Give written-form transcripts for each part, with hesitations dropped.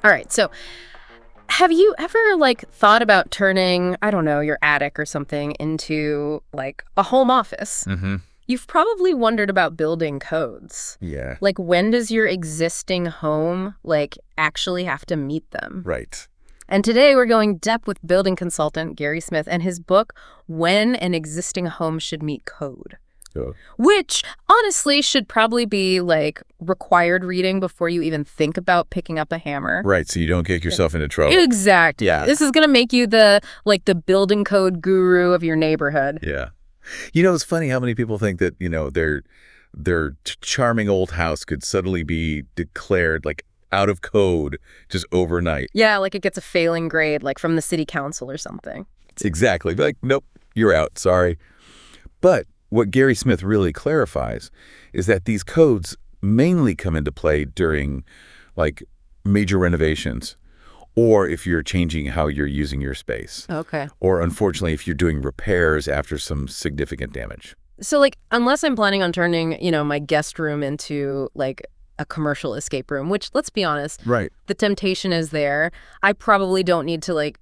All right. So have you ever thought about turning, I don't know, your attic or something into a home office? Mm-hmm. You've probably wondered about building codes. Yeah. When does your existing home actually have to meet them? Right. And today we're going depth with building consultant Gary Smith and his book, When an Existing Home Should Meet Code. Oh. Which, honestly, should probably be, required reading before you even think about picking up a hammer. Right, so you don't get yourself into trouble. Exactly. Yeah. This is going to make you the building code guru of your neighborhood. Yeah. It's funny how many people think that, their charming old house could suddenly be declared, out of code just overnight. Yeah, it gets a failing grade, from the city council or something. Exactly. Nope, you're out, sorry. But what Gary Smith really clarifies is that these codes mainly come into play during, major renovations, or if you're changing how you're using your space. Okay. Or, unfortunately, if you're doing repairs after some significant damage. So, unless I'm planning on turning, my guest room into, a commercial escape room, which, let's be honest, Right. the temptation is there. I probably don't need to,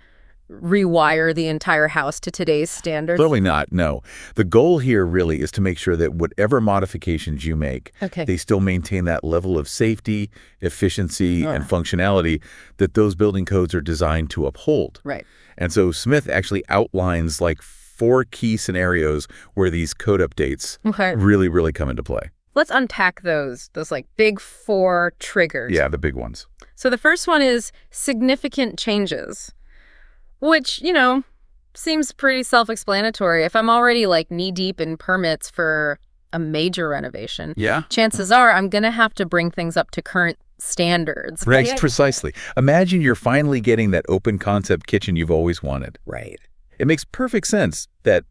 rewire the entire house to today's standards. Clearly not, no. The goal here really is to make sure that whatever modifications you make, Okay. they still maintain that level of safety, efficiency, and functionality that those building codes are designed to uphold. Right. And so Smith actually outlines 4 key scenarios where these code updates really, really come into play. Let's unpack those big 4 triggers. Yeah, the big ones. So the first one is significant changes, which, seems pretty self-explanatory. If I'm already knee-deep in permits for a major renovation, Yeah. chances are I'm going to have to bring things up to current standards. Right, precisely. Imagine you're finally getting that open concept kitchen you've always wanted. Right. It makes perfect sense that,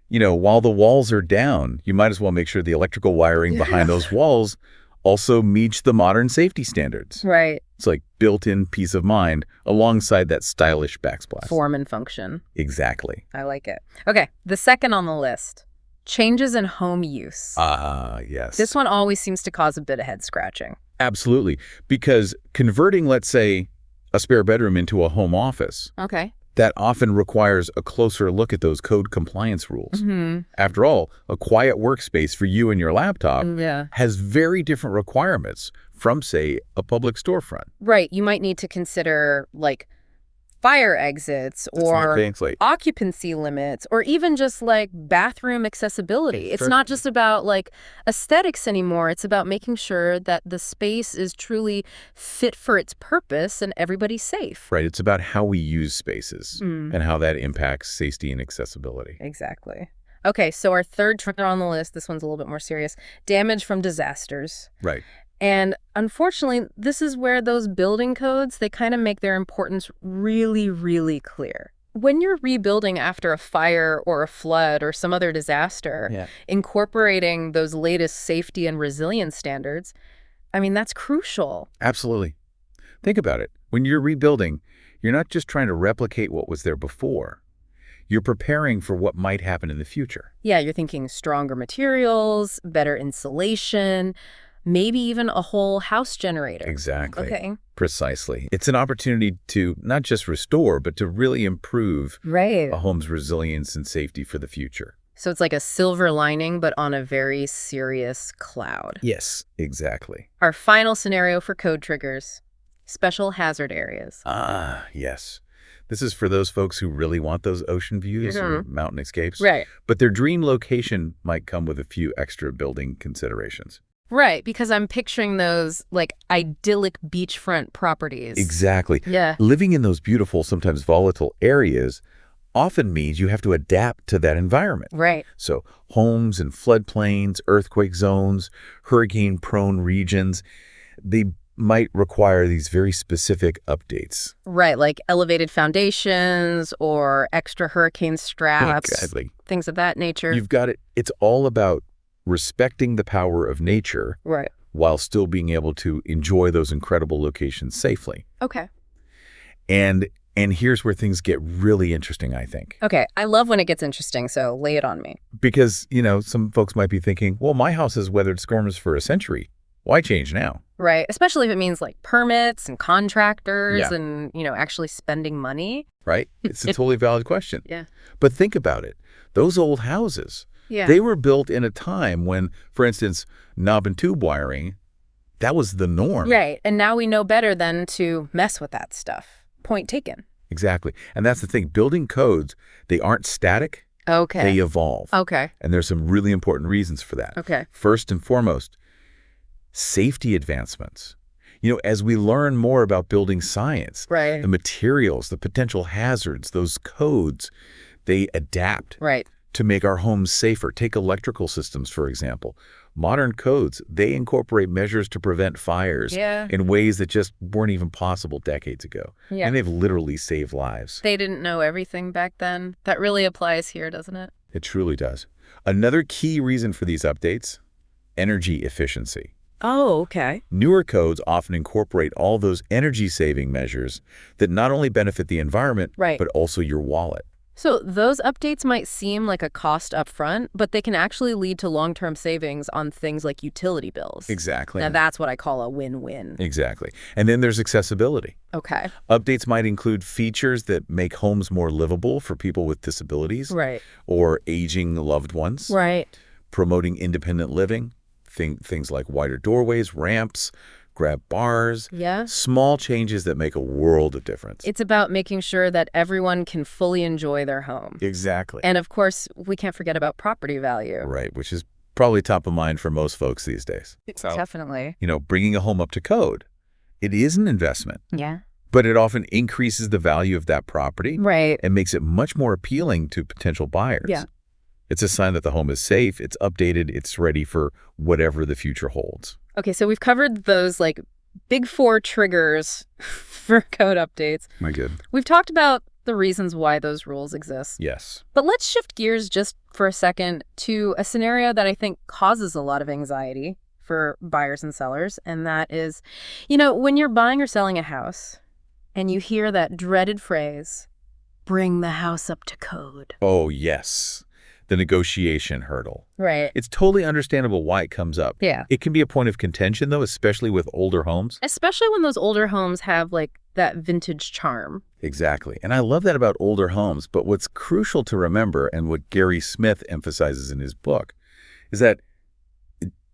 while the walls are down, you might as well make sure the electrical wiring behind those walls also meets the modern safety standards. Right. It's built-in peace of mind alongside that stylish backsplash. Form and function. Exactly. I like it. Okay, the second on the list, changes in home use. Yes. This one always seems to cause a bit of head scratching. Absolutely. Because converting, let's say, a spare bedroom into a home office, Okay. that often requires a closer look at those code compliance rules. Mm-hmm. After all, a quiet workspace for you and your laptop has very different requirements from, say, a public storefront. Right. You might need to consider fire exits or occupancy limits or even just bathroom accessibility. It's not just about aesthetics anymore. It's about making sure that the space is truly fit for its purpose and everybody's safe. Right. It's about how we use spaces and how that impacts safety and accessibility. Exactly. Okay, so our third trigger on the list, this one's a little bit more serious, damage from disasters. Right. And unfortunately, this is where those building codes, they kind of make their importance really, really clear. When you're rebuilding after a fire or a flood or some other disaster, incorporating those latest safety and resilience standards, that's crucial. Absolutely. Think about it. When you're rebuilding, you're not just trying to replicate what was there before. You're preparing for what might happen in the future. Yeah, you're thinking stronger materials, better insulation, maybe even a whole house generator. Exactly. Okay. Precisely. It's an opportunity to not just restore, but to really improve a home's resilience and safety for the future. So it's like a silver lining, but on a very serious cloud. Yes, exactly. Our final scenario for code triggers, special hazard areas. Yes. This is for those folks who really want those ocean views or mountain escapes. Right. But their dream location might come with a few extra building considerations. Right, because I'm picturing those idyllic beachfront properties. Exactly. Yeah. Living in those beautiful, sometimes volatile areas often means you have to adapt to that environment. Right. So homes in floodplains, earthquake zones, hurricane-prone regions, they might require these very specific updates. Right, like elevated foundations or extra hurricane straps, Exactly. things of that nature. You've got it. It's all about respecting the power of nature while still being able to enjoy those incredible locations safely. Okay. And here's where things get really interesting, I think. Okay, I love when it gets interesting, so lay it on me. Because, some folks might be thinking, well, my house has weathered storms for a century. Why change now? Right. Especially if it means like permits and contractors and, actually spending money. Right? It's a totally valid question. Yeah. But think about it. Those old houses, they were built in a time when, for instance, knob and tube wiring, that was the norm. Right. And now we know better than to mess with that stuff. Point taken. Exactly. And that's the thing. Building codes, they aren't static. Okay. They evolve. Okay. And there's some really important reasons for that. Okay. First and foremost, safety advancements. As we learn more about building science, right, the materials, the potential hazards, those codes, they adapt to make our homes safer. Take electrical systems, for example. Modern codes, they incorporate measures to prevent fires in ways that just weren't even possible decades ago. Yeah. And they've literally saved lives. They didn't know everything back then. That really applies here, doesn't it? It truly does. Another key reason for these updates, energy efficiency. Oh, okay. Newer codes often incorporate all those energy-saving measures that not only benefit the environment, but also your wallet. So those updates might seem like a cost up front, but they can actually lead to long-term savings on things like utility bills. Exactly. Now that's what I call a win-win. Exactly. And then there's accessibility. Okay. Updates might include features that make homes more livable for people with disabilities. Right. Or aging loved ones. Right. Promoting independent living. Things like wider doorways, ramps, grab bars. Yeah. Small changes that make a world of difference. It's about making sure that everyone can fully enjoy their home. Exactly. And of course, we can't forget about property value. Right, which is probably top of mind for most folks these days. Definitely. Bringing a home up to code, it is an investment. Yeah. But it often increases the value of that property. Right. And makes it much more appealing to potential buyers. Yeah. It's a sign that the home is safe, it's updated, it's ready for whatever the future holds. Okay, so we've covered those big 4 triggers for code updates. My good. We've talked about the reasons why those rules exist. Yes. But let's shift gears just for a second to a scenario that I think causes a lot of anxiety for buyers and sellers, and that is, when you're buying or selling a house and you hear that dreaded phrase, bring the house up to code. Oh, yes. The negotiation hurdle. Right. It's totally understandable why it comes up. Yeah. It can be a point of contention, though, especially with older homes. Especially when those older homes have, that vintage charm. Exactly. And I love that about older homes. But what's crucial to remember, and what Gary Smith emphasizes in his book, is that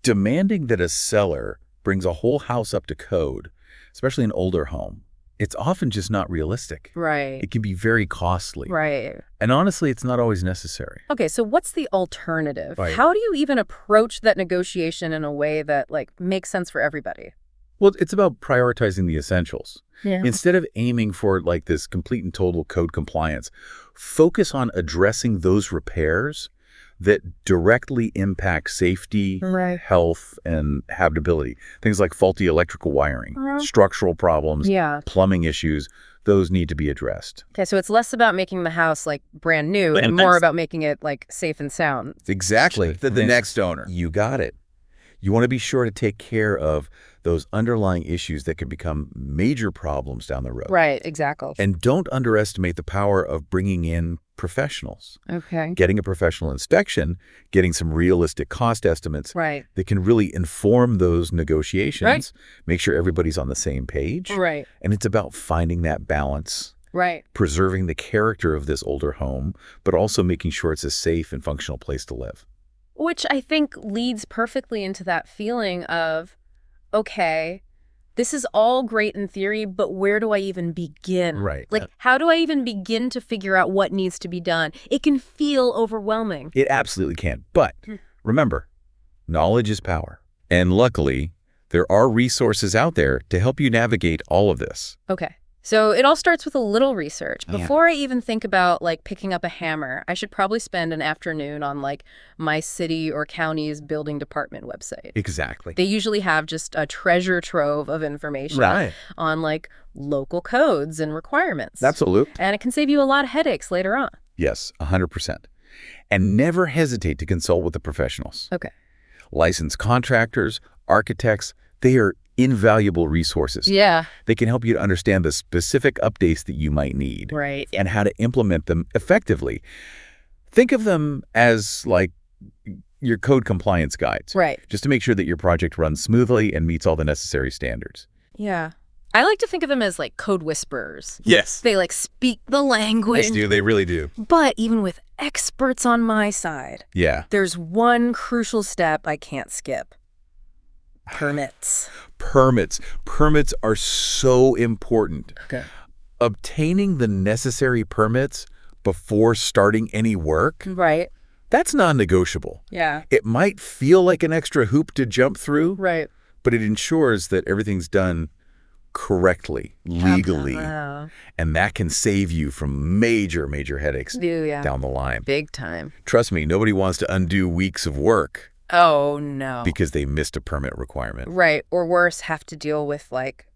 demanding that a seller brings a whole house up to code, especially an older home, it's often just not realistic. Right. It can be very costly. Right. And honestly, it's not always necessary. Okay, so what's the alternative? Right. How do you even approach that negotiation in a way that makes sense for everybody? Well, it's about prioritizing the essentials. Yeah. Instead of aiming for this complete and total code compliance, focus on addressing those repairs that directly impact safety, health, and habitability. Things like faulty electrical wiring, structural problems, plumbing issues, those need to be addressed. Okay, so it's less about making the house brand new and more about making it safe and sound. Exactly. The next owner. You got it. You want to be sure to take care of those underlying issues that can become major problems down the road. Right, exactly. And don't underestimate the power of bringing in professionals. Okay. Getting a professional inspection, getting some realistic cost estimates that can really inform those negotiations, make sure everybody's on the same page. Right. And it's about finding that balance. Right. Preserving the character of this older home, but also making sure it's a safe and functional place to live. Which I think leads perfectly into that feeling of, okay, this is all great in theory, but where do I even begin? Right. How do I even begin to figure out what needs to be done? It can feel overwhelming. It absolutely can. But remember, knowledge is power. And luckily, there are resources out there to help you navigate all of this. Okay. So it all starts with a little research. Before I even think about picking up a hammer, I should probably spend an afternoon on my city or county's building department website. Exactly. They usually have just a treasure trove of information on local codes and requirements. Absolutely. And it can save you a lot of headaches later on. Yes, 100%. And never hesitate to consult with the professionals. Okay. Licensed contractors, architects, they are invaluable resources. Yeah. They can help you to understand the specific updates that you might need. Right. And how to implement them effectively. Think of them as your code compliance guides. Right. Just to make sure that your project runs smoothly and meets all the necessary standards. Yeah. I like to think of them as like code whisperers. Yes. They like speak the language. They do. They really do. But even with experts on my side, Yeah. there's one crucial step I can't skip. Permits. Permits. Permits are so important. Okay. Obtaining the necessary permits before starting any work, Right. that's non-negotiable. Yeah. It might feel like an extra hoop to jump through, Right. but it ensures that everything's done correctly, legally, and that can save you from major, major headaches down the line. Big time. Trust me, nobody wants to undo weeks of work Oh, no. because they missed a permit requirement. Right. Or worse, have to deal with like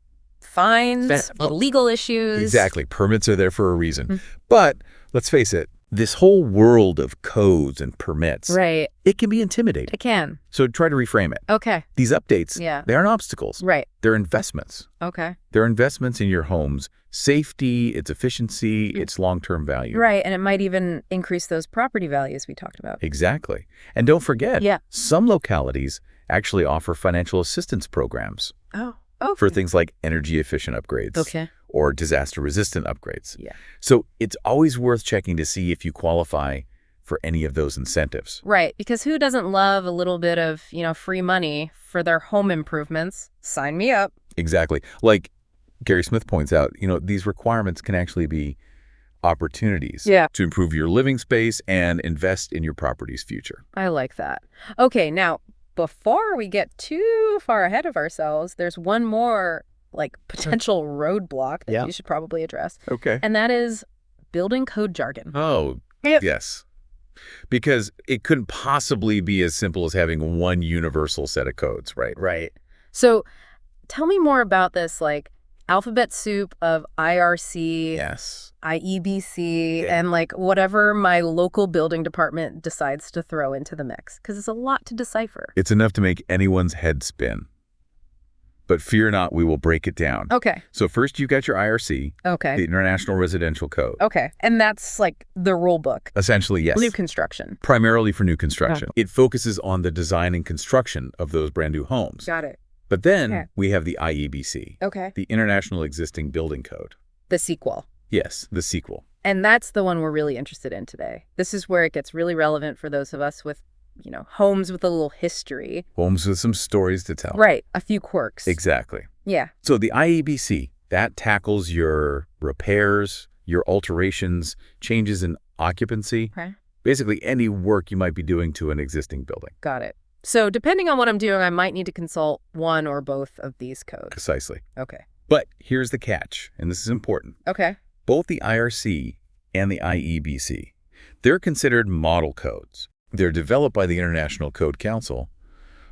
fines, legal issues. Exactly. Permits are there for a reason. But let's face it, this whole world of codes and permits, Right. it can be intimidating. It can. So try to reframe it. Okay. These updates, Yeah. they aren't obstacles. Right. They're investments. Okay. They're investments in your home's safety, its efficiency, its long-term value. Right. And it might even increase those property values we talked about. Exactly. And don't forget, Yeah. some localities actually offer financial assistance programs Oh. for things like energy-efficient upgrades. Okay. Or disaster-resistant upgrades. Yeah. So it's always worth checking to see if you qualify for any of those incentives. Right. Because who doesn't love a little bit of, free money for their home improvements? Sign me up. Exactly. Like Gary Smith points out, these requirements can actually be opportunities to improve your living space and invest in your property's future. I like that. Okay. Now, before we get too far ahead of ourselves, there's one more potential roadblock that you should probably address. Okay. And that is building code jargon. Oh, yes. Because it couldn't possibly be as simple as having one universal set of codes, right? Right. So tell me more about this, alphabet soup of IRC, Yes. IEBC, and whatever my local building department decides to throw into the mix, because it's a lot to decipher. It's enough to make anyone's head spin. But fear not, we will break it down. Okay. So first you've got your IRC, the International Residential Code. Okay. And that's the rule book. Essentially, yes. New construction. Primarily for new construction. It focuses on the design and construction of those brand new homes. Got it. But then we have the IEBC, Okay. the International Existing Building Code. The sequel. Yes, the sequel. And that's the one we're really interested in today. This is where it gets really relevant for those of us with homes with a little history. Homes with some stories to tell. Right. A few quirks. Exactly. Yeah. So the IEBC, that tackles your repairs, your alterations, changes in occupancy. Okay. Basically any work you might be doing to an existing building. Got it. So depending on what I'm doing, I might need to consult one or both of these codes. Precisely. Okay. But here's the catch, and this is important. Okay. Both the IRC and the IEBC, they're considered model codes. They're developed by the International Code Council,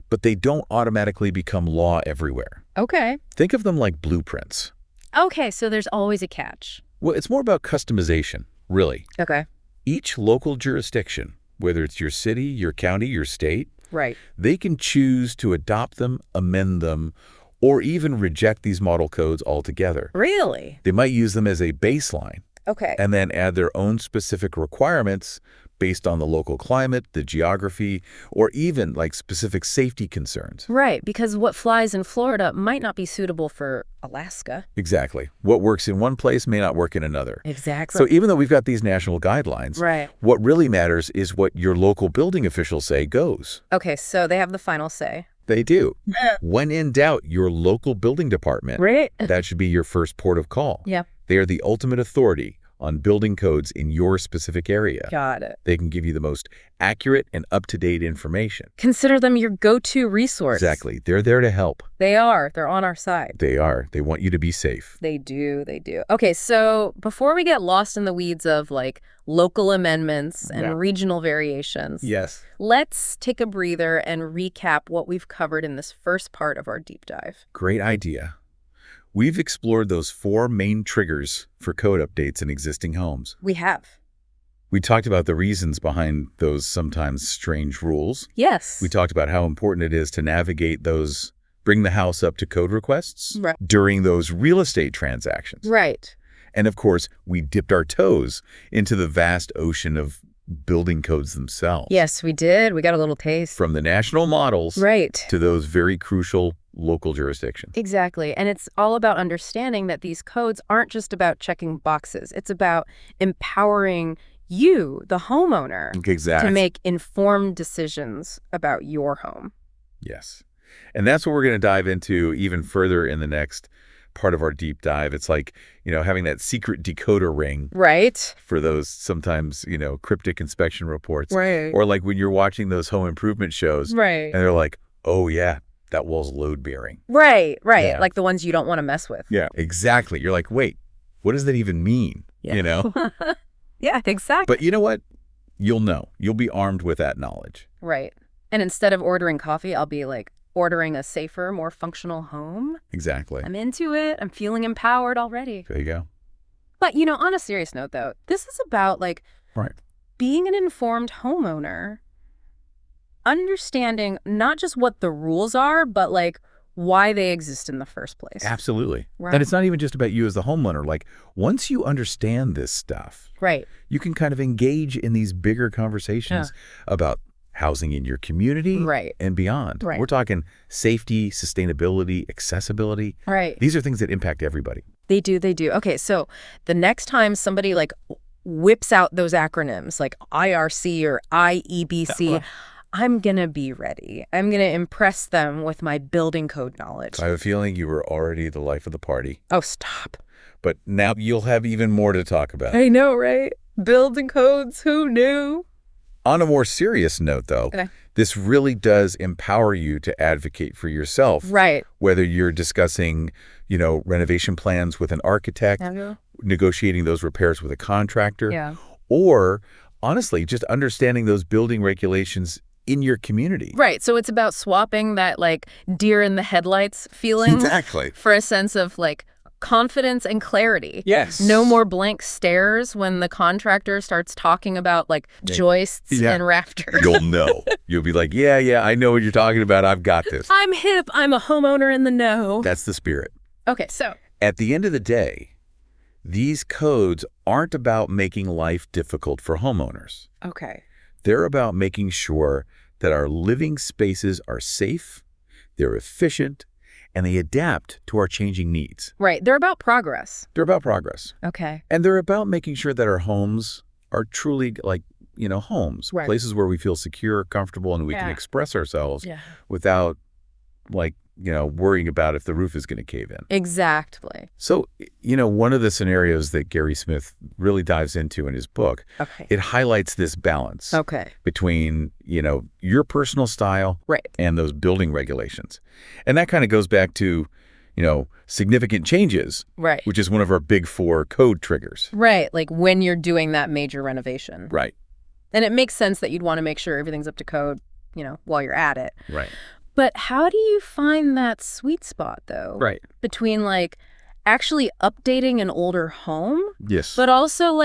but they don't automatically become law everywhere. Okay. Think of them like blueprints. Okay, so there's always a catch. Well, it's more about customization, really. Okay. Each local jurisdiction, whether it's your city, your county, your state, Right. they can choose to adopt them, amend them, or even reject these model codes altogether. Really? They might use them as a baseline Okay. and then add their own specific requirements based on the local climate, the geography, or even specific safety concerns. Right, because what flies in Florida might not be suitable for Alaska. Exactly. What works in one place may not work in another. Exactly. So even though we've got these national guidelines, Right. what really matters is what your local building officials say goes. Okay, so they have the final say. They do. When in doubt, your local building department, Right. that should be your first port of call. Yeah. They are the ultimate authority on building codes in your specific area. Got it. They can give you the most accurate and up-to-date information. Consider them your go-to resource. Exactly. They're there to help. They are. They're on our side. They are. They want you to be safe. They do. They do. Okay, so before we get lost in the weeds of local amendments and regional variations, Yes. let's take a breather and recap what we've covered in this first part of our deep dive. Great idea. We've explored those 4 main triggers for code updates in existing homes. We have. We talked about the reasons behind those sometimes strange rules. Yes. We talked about how important it is to navigate those, bring the house up to code requests Right. during those real estate transactions. Right. And of course, we dipped our toes into the vast ocean of building codes themselves. Yes, we did. We got a little taste. From the national models to those very crucial local jurisdictions. Exactly. And it's all about understanding that these codes aren't just about checking boxes. It's about empowering you, the homeowner, to make informed decisions about your home. Yes. And that's what we're going to dive into even further in the next part of our deep dive. It's like, having that secret decoder ring. Right. For those sometimes, cryptic inspection reports. Right. Or like when you're watching those home improvement shows. Right. And they're like, oh, yeah, that wall's load bearing. Right. Yeah. Like the ones you don't want to mess with. Yeah, exactly. You're like, wait, what does that even mean? Yeah. Yeah, exactly. But you know what? You'll know. You'll be armed with that knowledge. Right. And instead of ordering coffee, I'll be like, ordering a safer, more functional home. Exactly. I'm into it. I'm feeling empowered already. There you go. But, on a serious note, though, this is about, being an informed homeowner, understanding not just what the rules are, but, why they exist in the first place. Absolutely. Right. And it's not even just about you as the homeowner. Once you understand this stuff, you can kind of engage in these bigger conversations about housing in your community and beyond. We're talking safety, sustainability, accessibility. These are things that impact everybody. They do. Okay, so the next time somebody whips out those acronyms like IRC or IEBC, I'm going to be ready. I'm going to impress them with my building code knowledge. I have a feeling you were already the life of the party. Oh, stop. But now you'll have even more to talk about. I know, right? Building codes, who knew? On a more serious note, though, this really does empower you to advocate for yourself. Right. Whether you're discussing, renovation plans with an architect, negotiating those repairs with a contractor, or honestly, just understanding those building regulations in your community. Right. So it's about swapping that deer in the headlights feeling for a sense of confidence and clarity. Yes. No more blank stares when the contractor starts talking about joists and rafters. You'll know. You'll be like, yeah, I know what you're talking about. I've got this. I'm hip. I'm a homeowner in the know. That's the spirit. Okay, so at the end of the day, these codes aren't about making life difficult for homeowners. Okay. They're about making sure that our living spaces are safe, they're efficient, and they adapt to our changing needs. Right. They're about progress. Okay. And they're about making sure that our homes are truly homes, places where we feel secure, comfortable, and we can express ourselves without worrying about if the roof is going to cave in. Exactly. So, one of the scenarios that Gary Smith really dives into in his book, it highlights this balance between, your personal style and those building regulations. And that kind of goes back to, significant changes, which is one of our big 4 code triggers. Right. Like when you're doing that major renovation. Right. And it makes sense that you'd want to make sure everything's up to code, while you're at it. Right. But how do you find that sweet spot, though? Right. Between, actually updating an older home? Yes. But also,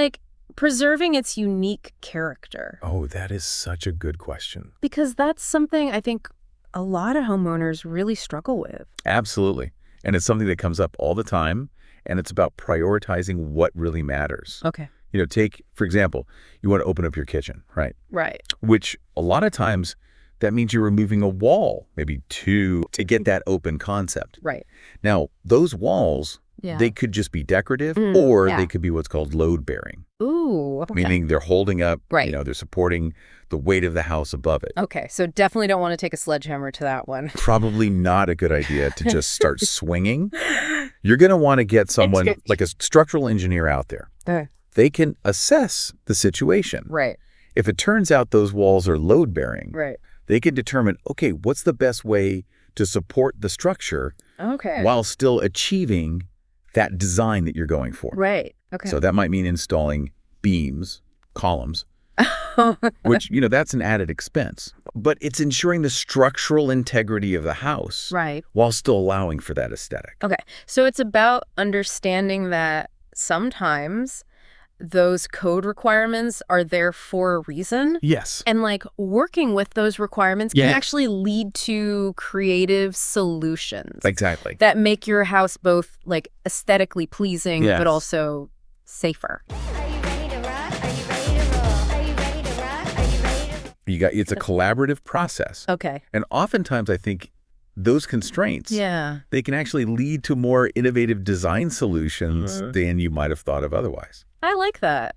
preserving its unique character? Oh, that is such a good question. Because that's something I think a lot of homeowners really struggle with. Absolutely. And it's something that comes up all the time, and it's about prioritizing what really matters. Okay. Take, for example, you want to open up your kitchen, right? Right. Which a lot of times that means you're removing a wall, maybe 2, to get that open concept. Right. Now, those walls, they could just be decorative, or they could be what's called load-bearing. Ooh. Okay. Meaning they're holding up, they're supporting the weight of the house above it. Okay, so definitely don't want to take a sledgehammer to that one. Probably not a good idea to just start swinging. You're going to want to get someone, like a structural engineer out there. They can assess the situation. Right. If it turns out those walls are load-bearing, they can determine, okay, what's the best way to support the structure while still achieving that design that you're going for. Right. Okay. So that might mean installing beams, columns, which, that's an added expense. But it's ensuring the structural integrity of the house while still allowing for that aesthetic. Okay. So it's about understanding that sometimes those code requirements are there for a reason. Yes. And working with those requirements can actually lead to creative solutions. Exactly. That make your house both aesthetically pleasing, but also safer. Are you ready to rock? Are you ready to roll? Are you ready to It's a collaborative process. Okay. And oftentimes I think those constraints, they can actually lead to more innovative design solutions than you might have thought of otherwise. I like that.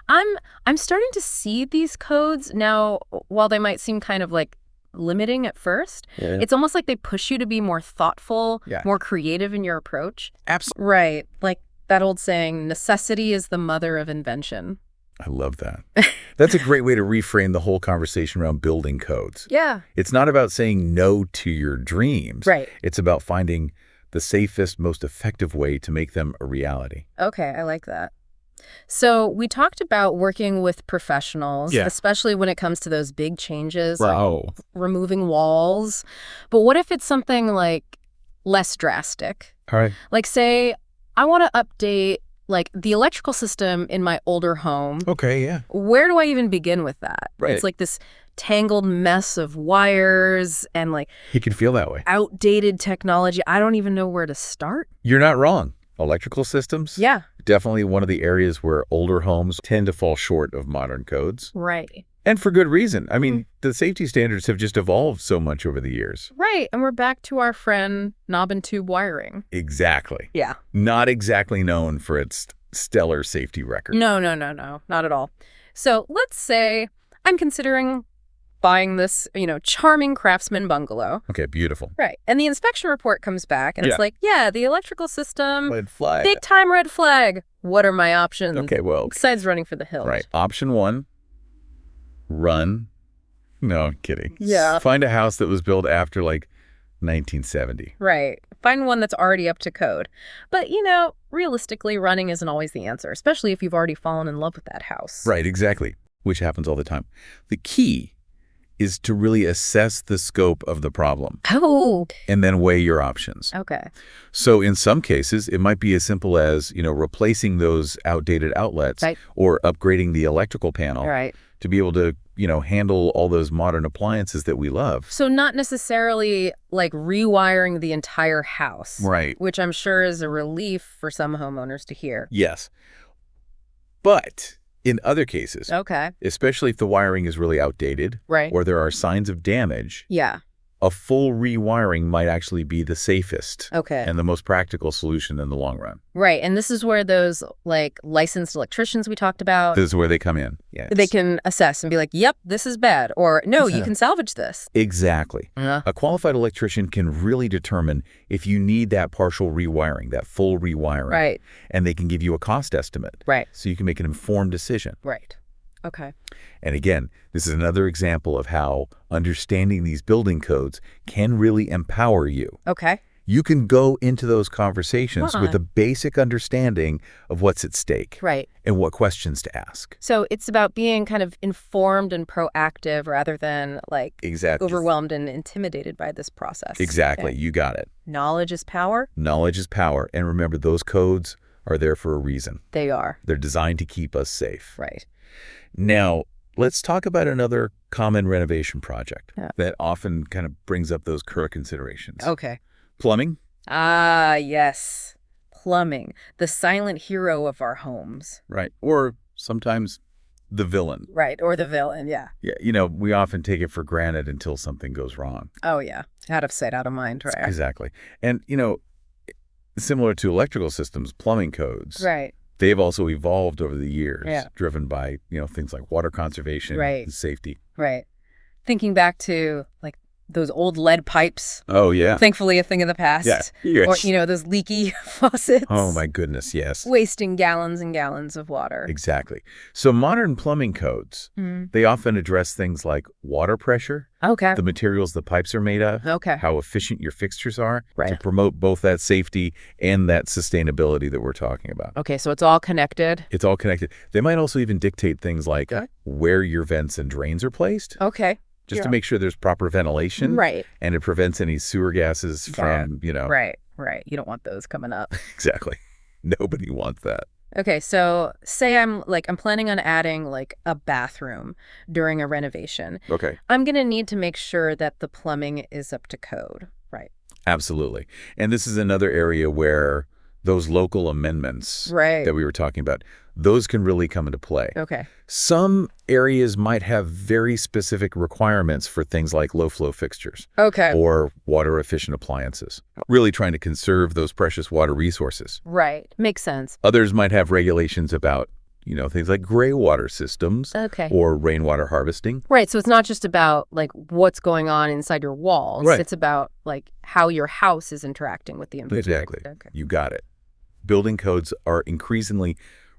I'm starting to see these codes now, while they might seem kind of like limiting at first. It's almost like they push you to be more thoughtful, more creative in your approach. Absolutely. Right. Like that old saying, necessity is the mother of invention. I love that. That's a great way to reframe the whole conversation around building codes. Yeah. It's not about saying no to your dreams. Right. It's about finding the safest, most effective way to make them a reality. Okay, I like that. So we talked about working with professionals, especially when it comes to those big changes, like removing walls. But what if it's something like less drastic? All right. Like say, I want to update like the electrical system in my older home. Okay, yeah. Where do I even begin with that? Right. It's like this tangled mess of wires and like He can feel that way. Outdated technology. I don't even know where to start. You're not wrong. Electrical systems? Yeah. Definitely one of the areas where older homes tend to fall short of modern codes. Right. And for good reason. I mean, the safety standards have just evolved so much over the years. Right. And we're back to our friend knob and tube wiring. Exactly. Yeah. Not exactly known for its stellar safety record. No. Not at all. So let's say I'm considering buying this, charming craftsman bungalow. Okay, beautiful. Right. And the inspection report comes back and it's like, the electrical system. Red flag. Big time red flag. What are my options? Okay, well. Besides running for the hills. Right. Option 1, run. No, I'm kidding. Yeah. Find a house that was built after like 1970. Right. Find one that's already up to code. But, realistically, running isn't always the answer, especially if you've already fallen in love with that house. Right, exactly. Which happens all the time. The key is to really assess the scope of the problem. Oh. And then weigh your options. Okay. So in some cases, it might be as simple as, replacing those outdated outlets or upgrading the electrical panel to be able to, handle all those modern appliances that we love. So not necessarily like rewiring the entire house. Right. Which I'm sure is a relief for some homeowners to hear. Yes. But in other cases, especially if the wiring is really outdated or there are signs of damage, a full rewiring might actually be the safest and the most practical solution in the long run. Right. And this is where those like licensed electricians we talked about. This is where they come in. Yes. They can assess and be like, yep, this is bad. Or no, you can salvage this. Exactly. A qualified electrician can really determine if you need that partial rewiring, that full rewiring. Right. And they can give you a cost estimate. Right. So you can make an informed decision. Right. Okay. And again, this is another example of how understanding these building codes can really empower you. Okay. You can go into those conversations with a basic understanding of what's at stake. Right. And what questions to ask. So it's about being kind of informed and proactive rather than like overwhelmed and intimidated by this process. Exactly. Okay. You got it. Knowledge is power. Knowledge is power. And remember, those codes are there for a reason. They are. They're designed to keep us safe. Right. Now, let's talk about another common renovation project that often kind of brings up those current considerations. Okay. Plumbing? Ah, yes. Plumbing. The silent hero of our homes. Right. Or sometimes the villain. Right. Or the villain, yeah. Yeah. We often take it for granted until something goes wrong. Oh, yeah. Out of sight, out of mind, right? Exactly. And, similar to electrical systems, plumbing codes. Right. They've also evolved over the years, driven by, things like water conservation and safety. Right. Thinking back to, like, those old lead pipes. Oh, yeah. Thankfully, a thing of the past. Yeah. Yes. Or, those leaky faucets. Oh, my goodness, yes. Wasting gallons and gallons of water. Exactly. So modern plumbing codes, they often address things like water pressure, the materials the pipes are made of, how efficient your fixtures are, to promote both that safety and that sustainability that we're talking about. Okay, so it's all connected? It's all connected. They might also even dictate things like where your vents and drains are placed. Okay. Just to make sure there's proper ventilation. Right. And it prevents any sewer gases from, Right. You don't want those coming up. Exactly. Nobody wants that. Okay, so say I'm planning on adding like a bathroom during a renovation. Okay. I'm going to need to make sure that the plumbing is up to code. Right. Absolutely. And this is another area where those local amendments Right. that we were talking about, those can really come into play. Okay. Some areas might have very specific requirements for things like low-flow fixtures Okay. or water-efficient appliances, really trying to conserve those precious water resources. Right. Makes sense. Others might have regulations about, things like gray water systems Okay. or rainwater harvesting. Right. So it's not just about like what's going on inside your walls. Right. It's about like how your house is interacting with the environment. Exactly. Okay. You got it. Building codes are increasingly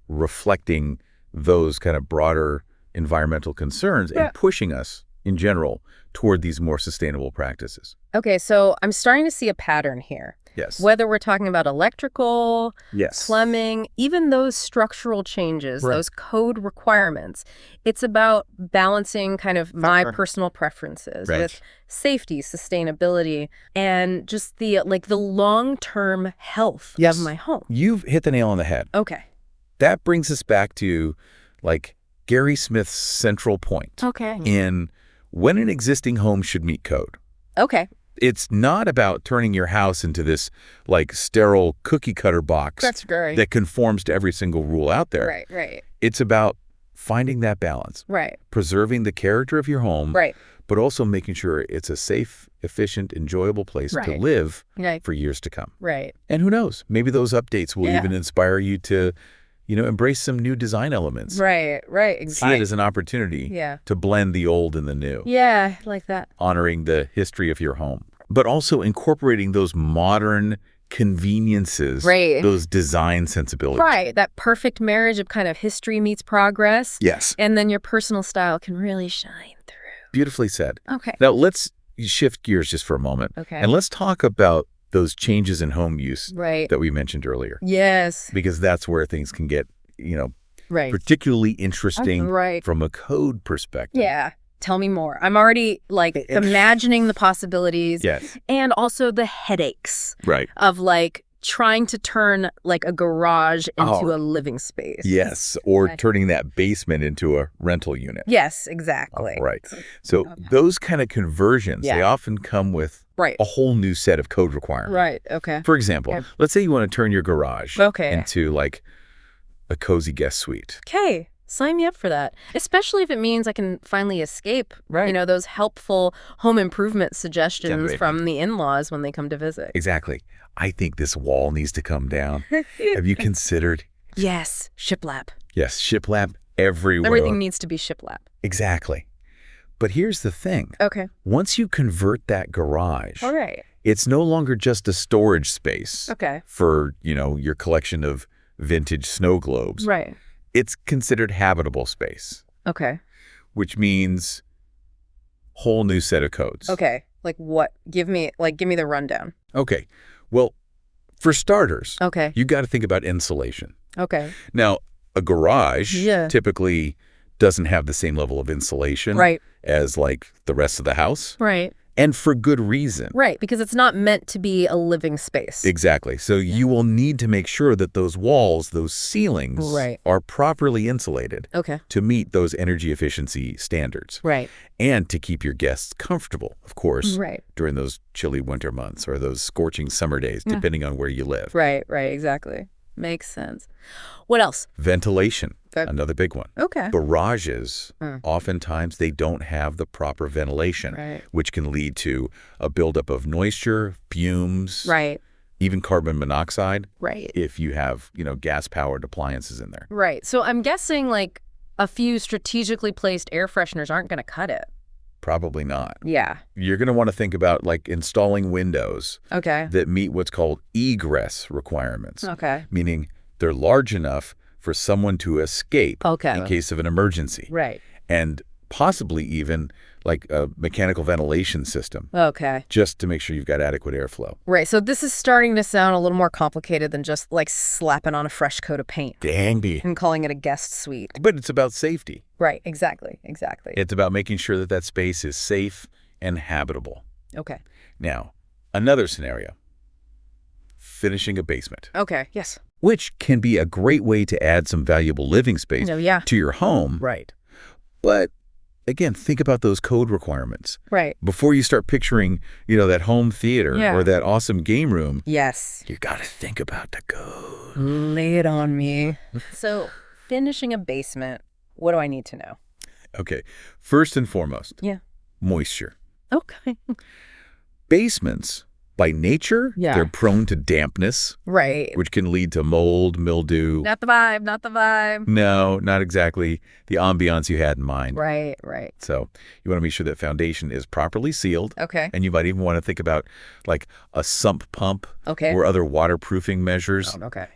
reflecting those kind of broader environmental concerns and pushing us, in general, toward these more sustainable practices. Okay, so I'm starting to see a pattern here. Yes. Whether we're talking about electrical, Yes. plumbing, even those structural changes, Right. those code requirements, it's about balancing kind of my personal preferences Right. with safety, sustainability, and just the long-term health of my home. You've hit the nail on the head. Okay. That brings us back to, Gary Smith's central point Okay. in when an existing home should meet code. Okay. It's not about turning your house into this, sterile cookie-cutter box That's great. that conforms to every single rule out there. Right, right. It's about finding that balance, Right. preserving the character of your home, Right. but also making sure it's a safe, efficient, enjoyable place to Right. live Right. for years to come. Right. And who knows, maybe those updates will Yeah. even inspire you to, embrace some new design elements. Right, right. See Exactly. it as an opportunity Yeah. to blend the old and the new, Yeah, I like that. honoring the history of your home, but also incorporating those modern conveniences, Right. those design sensibilities. Right, that perfect marriage of kind of history meets progress. Yes. And then your personal style can really shine through. Beautifully said. Okay. Now, let's shift gears just for a moment. Okay. And let's talk about those changes in home use Right. that we mentioned earlier, Yes. because that's where things can get, Right. particularly interesting Right. from a code perspective. Yeah. Tell me more. I'm already imagining the possibilities. Yes. And also the headaches Right. of trying to turn a garage into a living space. Yes. Or Okay. turning that basement into a rental unit. Yes, exactly. Right. So those kind of conversions, Yeah. they often come with Right. a whole new set of code requirements. Right. Okay. For example, Okay. let's say you want to turn your garage Okay. into a cozy guest suite. Okay. Sign me up for that, especially if it means I can finally escape, those helpful home improvement suggestions Definitely. from the in-laws when they come to visit. Exactly. I think this wall needs to come down. Have you considered? Yes, shiplap. Yes, shiplap everywhere. Everything needs to be shiplap. Exactly. But here's the thing. Okay. Once you convert that garage, All right. it's no longer just a storage space Okay. for, your collection of vintage snow globes. Right. It's considered habitable space, Okay. which means whole new set of codes. Okay. What? Give me the rundown. Okay. Well, for starters, Okay. you got to think about insulation. Okay. Now, a garage Yeah. typically doesn't have the same level of insulation Right. as the rest of the house, Right. and for good reason. Right. Because it's not meant to be a living space. Exactly. So you will need to make sure that those walls, those ceilings, Right. are properly insulated Okay. to meet those energy efficiency standards Right. and to keep your guests comfortable, of course, Right. during those chilly winter months or those scorching summer days, depending on where you live. Right. Right. Exactly. Makes sense. What else? Ventilation, Okay. another big one. Okay. Garages, oftentimes they don't have the proper ventilation, Right. which can lead to a buildup of moisture, fumes, Right. even carbon monoxide Right. if you have, gas-powered appliances in there. Right. So I'm guessing a few strategically placed air fresheners aren't going to cut it. Probably not. Yeah. You're going to want to think about installing windows Okay. that meet what's called egress requirements, Okay. meaning they're large enough for someone to escape Okay. in case of an emergency, Right. and possibly even a mechanical ventilation system, Okay. just to make sure you've got adequate airflow. Right. So this is starting to sound a little more complicated than just slapping on a fresh coat of paint Dang. and calling it a guest suite. But it's about safety. Right. Exactly. Exactly. It's about making sure that that space is safe and habitable. Okay. Now, another scenario, finishing a basement, Okay. Yes. which can be a great way to add some valuable living space No. Yeah. to your home. Right. But again, think about those code requirements. Right. Before you start picturing, that home theater or that awesome game room. Yes. You got to think about the code. Lay it on me. So, finishing a basement, what do I need to know? Okay. First and foremost. Yeah. Moisture. Okay. Basements, by nature, Yeah. they're prone to dampness. Right. Which can lead to mold, mildew. Not the vibe, not the vibe. No, not exactly the ambiance you had in mind. Right, right. So you want to make sure that foundation is properly sealed. Okay. And you might even want to think about like a sump pump or other waterproofing measures. Oh, okay.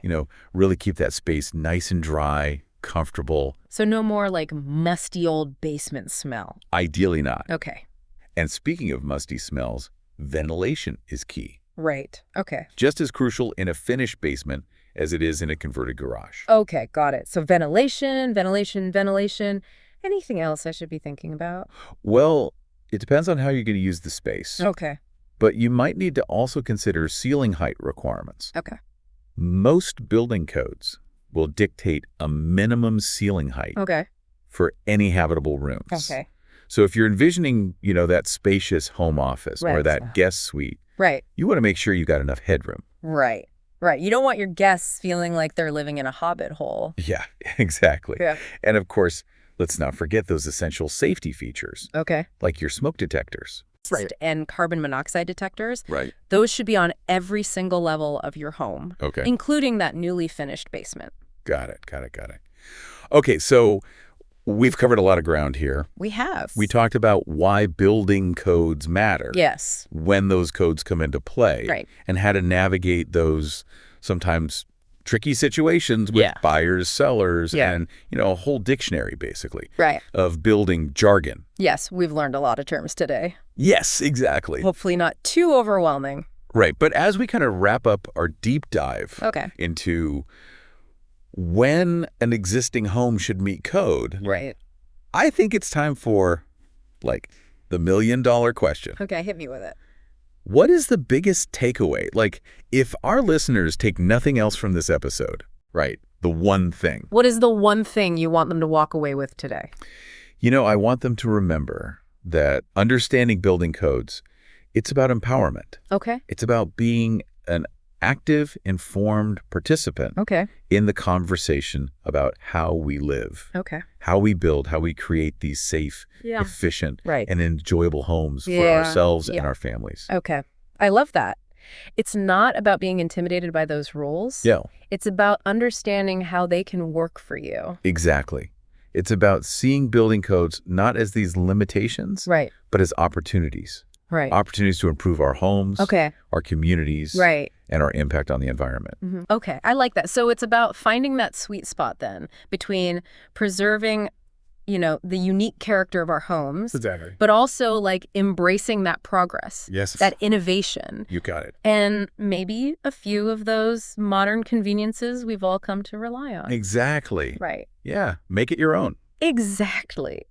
Really keep that space nice and dry, comfortable. So no more like musty old basement smell. Ideally not. Okay. And speaking of musty smells, ventilation is key. Right. Okay. Just as crucial in a finished basement as it is in a converted garage. Okay, got it. So ventilation, ventilation, ventilation. Anything else I should be thinking about? Well, it depends on how you're going to use the space. Okay. But you might need to also consider ceiling height requirements. Okay. Most building codes will dictate a minimum ceiling height for any habitable rooms. Okay. So if you're envisioning, that spacious home office or that guest suite, you want to make sure you got enough headroom. Right. Right. You don't want your guests feeling like they're living in a hobbit hole. Yeah, exactly. Yeah. And of course, let's not forget those essential safety features. Okay. Like your smoke detectors. Right. And carbon monoxide detectors. Right. Those should be on every single level of your home. Okay. Including that newly finished basement. Got it. Okay, so we've covered a lot of ground here. We have. We talked about why building codes matter. Yes. When those codes come into play. Right. And how to navigate those sometimes tricky situations with buyers, sellers, and, a whole dictionary, basically, of building jargon. Yes, we've learned a lot of terms today. Yes, exactly. Hopefully not too overwhelming. Right. But as we kind of wrap up our deep dive into when an existing home should meet code, I think it's time for, like, the $1 million question. Okay, hit me with it. What is the biggest takeaway? Like, if our listeners take nothing else from this episode, the one thing. What is the one thing you want them to walk away with today? I want them to remember that understanding building codes, it's about empowerment. Okay. It's about being an active, informed participant in the conversation about how we live, how we build, how we create these safe, efficient, and enjoyable homes for ourselves and our families. Okay. I love that. It's not about being intimidated by those rules. Yeah. It's about understanding how they can work for you. Exactly. It's about seeing building codes not as these limitations, but as opportunities. Right. Opportunities to improve our homes, our communities, and our impact on the environment. Mm-hmm. Okay, I like that. So it's about finding that sweet spot then between preserving, the unique character of our homes, but also like embracing that progress, that innovation. You got it. And maybe a few of those modern conveniences we've all come to rely on. Exactly. Right. Yeah, make it your own. Exactly.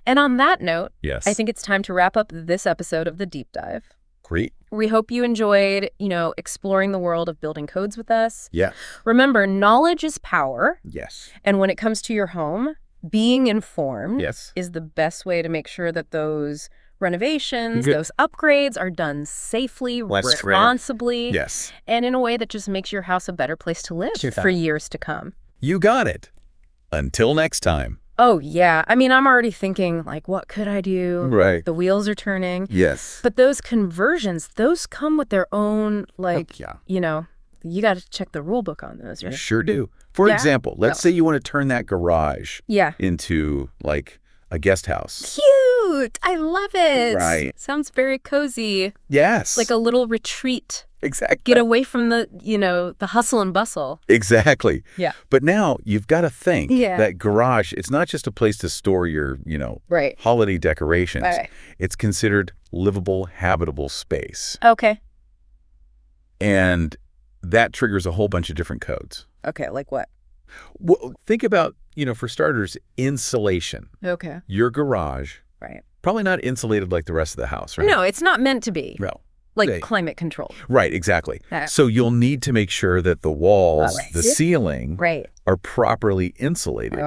And on that note, I think it's time to wrap up this episode of The Deep Dive. Great. We hope you enjoyed, exploring the world of building codes with us. Yeah. Remember, knowledge is power. Yes. And when it comes to your home, being informed is the best way to make sure that those renovations, those upgrades are done safely, responsibly, and in a way that just makes your house a better place to live for years to come. You got it. Until next time. Oh, yeah. I mean, I'm already thinking, like, what could I do? Right. The wheels are turning. Yes. But those conversions, those come with their own, like, you got to check the rule book on those, right? You sure do. For example, let's say you want to turn that garage into, like, a guest house. Cute! I love it. Right. Sounds very cozy. Yes. Like a little retreat. Exactly. Get away from the, the hustle and bustle. Exactly. Yeah. But now you've got to think that garage, it's not just a place to store your, holiday decorations. Right. It's considered livable, habitable space. Okay. And that triggers a whole bunch of different codes. Okay, like what? Well, think about, for starters, insulation. Okay. Your garage. Right. Probably not insulated like the rest of the house, right? No, it's not meant to be. No. Like climate control. Right, exactly. So you'll need to make sure that the walls, the ceiling are properly insulated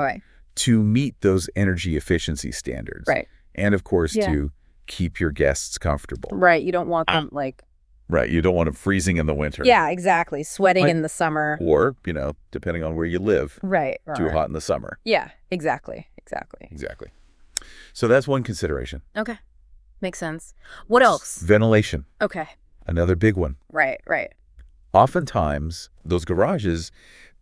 to meet those energy efficiency standards. Right. And, of course, to keep your guests comfortable. Right. You don't want them, Right. You don't want them freezing in the winter. Yeah, exactly. Sweating in the summer. Or, depending on where you live. Right. Too hot in the summer. Yeah, exactly. So that's one consideration. Okay. Makes sense. What else? Ventilation. Okay. Another big one. Right. Oftentimes, those garages,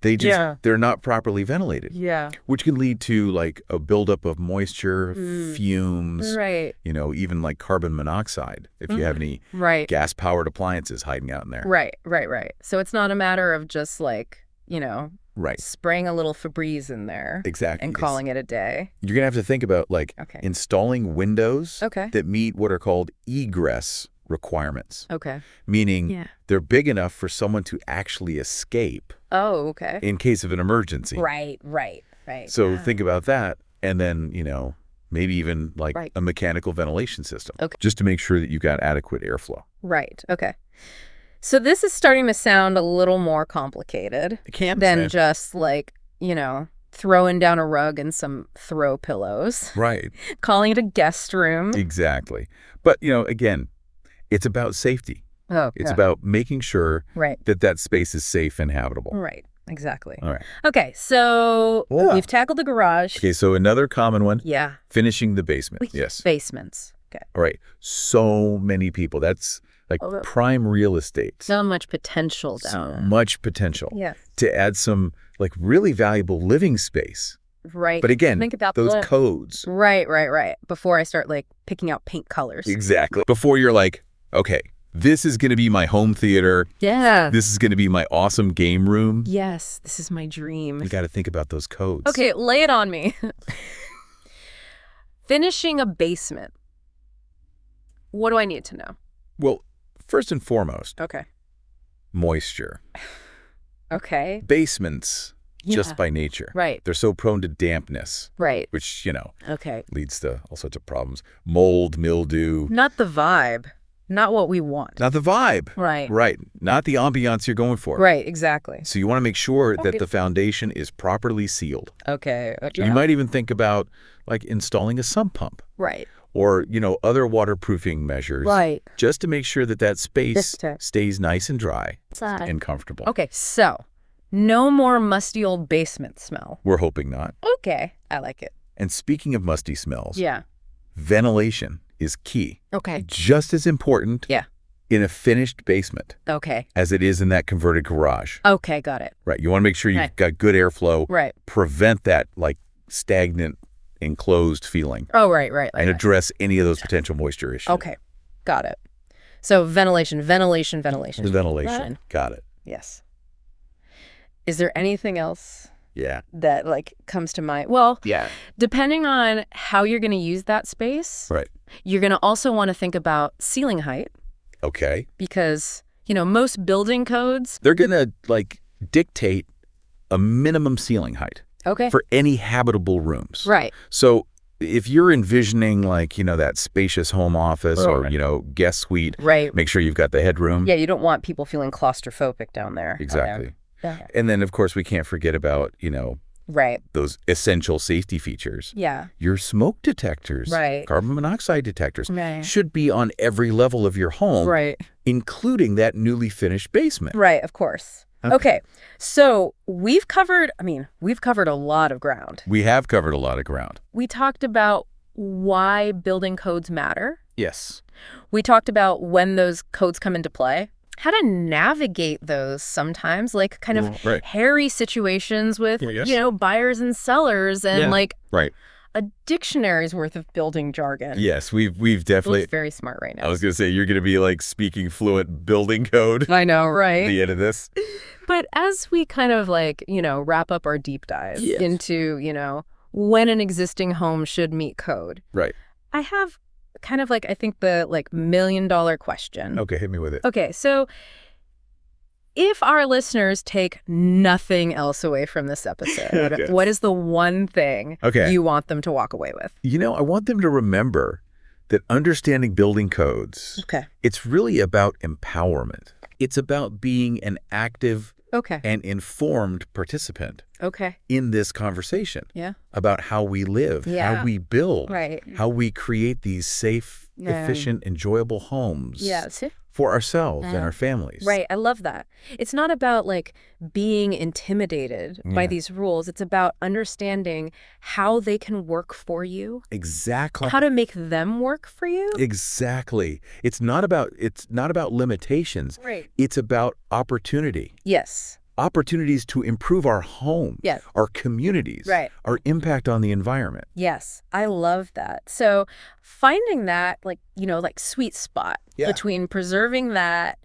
they're not properly ventilated. Yeah. Which can lead to a buildup of moisture, fumes, right. Even carbon monoxide if you have any gas-powered appliances hiding out in there. Right. So it's not a matter of just Right. spraying a little Febreze in there. Exactly. And calling it a day. You're going to have to think about installing windows that meet what are called egress requirements. Okay. Meaning they're big enough for someone to actually escape. Oh, okay. In case of an emergency. Right. So think about that, and then, maybe even a mechanical ventilation system. Okay. Just to make sure that you've got adequate airflow. Right. Okay. So this is starting to sound a little more complicated than just throwing down a rug and some throw pillows. Right. Calling it a guest room. Exactly. But, again, it's about safety. Oh, it's about making sure that space is safe and habitable. Right. Exactly. All right. Okay. So we've tackled the garage. Okay. So another common one. Yeah. Finishing the basement. Yes. Basements. Okay. All right. So many people. That's prime real estate. So much potential down there. So much potential. Yeah. To add some really valuable living space. Right. But again, think about those codes. Right. Before I start picking out paint colors. Exactly. Before you're okay, this is going to be my home theater. Yeah. This is going to be my awesome game room. Yes. This is my dream. You got to think about those codes. Okay. Lay it on me. Finishing a basement. What do I need to know? Well, first and foremost. Okay. Moisture. Okay. Basements, just by nature. Right. They're so prone to dampness. Right. Which, okay. leads to all sorts of problems. Mold, mildew. Not the vibe. Not what we want. Not the vibe. Right. Right. Not the ambiance you're going for. Right, exactly. So you want to make sure that the foundation is properly sealed. Okay. You might even think about installing a sump pump. Right. Or, other waterproofing measures. Right. Just to make sure that space stays nice and dry and comfortable. Okay, so no more musty old basement smell. We're hoping not. Okay, I like it. And speaking of musty smells. Yeah. Ventilation is key. Okay. Just as important in a finished basement as it is in that converted garage. Okay, got it. Right. You want to make sure you've got good airflow. Right. Prevent that stagnant, enclosed feeling. Oh, right. And address any of those potential moisture issues. Okay, got it. So ventilation. Ventilation. Got it. Yes. Is there anything else? Yeah. That comes to mind? Well, depending on how you're going to use that space, you're going to also want to think about ceiling height. Okay. Because, most building codes, they're going to dictate a minimum ceiling height. Okay. For any habitable rooms. Right. So if you're envisioning that spacious home office or, guest suite, make sure you've got the headroom. Yeah, you don't want people feeling claustrophobic down there. Exactly. Okay. And then, of course, we can't forget about, those essential safety features. Yeah. Your smoke detectors, carbon monoxide detectors should be on every level of your home, including that newly finished basement. Right, of course. Okay. So we've covered a lot of ground. We have covered a lot of ground. We talked about why building codes matter. Yes. We talked about when those codes come into play, how to navigate those sometimes, kind of hairy situations with, buyers and sellers and a dictionary's worth of building jargon. Yes, we've definitely. Looks very smart right now. I was going to say, you're going to be speaking fluent building code. I know, right? At the end of this. But as we kind of wrap up our deep dive into, when an existing home should meet code. Right. I have kind of I think the $1 million question. Okay, hit me with it. Okay, so if our listeners take nothing else away from this episode, what is the one thing you want them to walk away with? I want them to remember that understanding building codes, it's really about empowerment. It's about being an active Okay. and informed participant Okay. in this conversation Yeah. about how we live, how we build, Right. how we create these safe, efficient, enjoyable homes Yes. for ourselves and our families. Right. I love that. It's not about like being intimidated by these rules. It's about understanding how they can work for you. Exactly. How to make them work for you. Exactly. It's not about limitations. Right. It's about opportunity. Yes. Opportunities to improve our home, Yes. our communities, Right. our impact on the environment. Yes, I love that. So finding that, like, like sweet spot between preserving that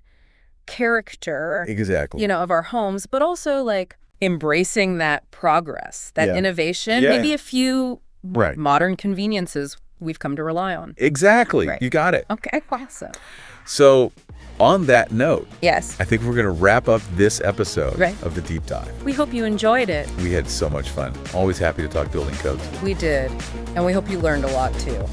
character, Exactly. of our homes, but also like embracing that progress, that innovation, maybe a few modern conveniences we've come to rely on. Exactly. Right. You got it. Okay, awesome. So on that note, Yes, I think we're going to wrap up this episode Right. of the Deep Dive. we hope you enjoyed it. We had so much fun. Always happy to talk building codes. We did, and we hope you learned a lot too.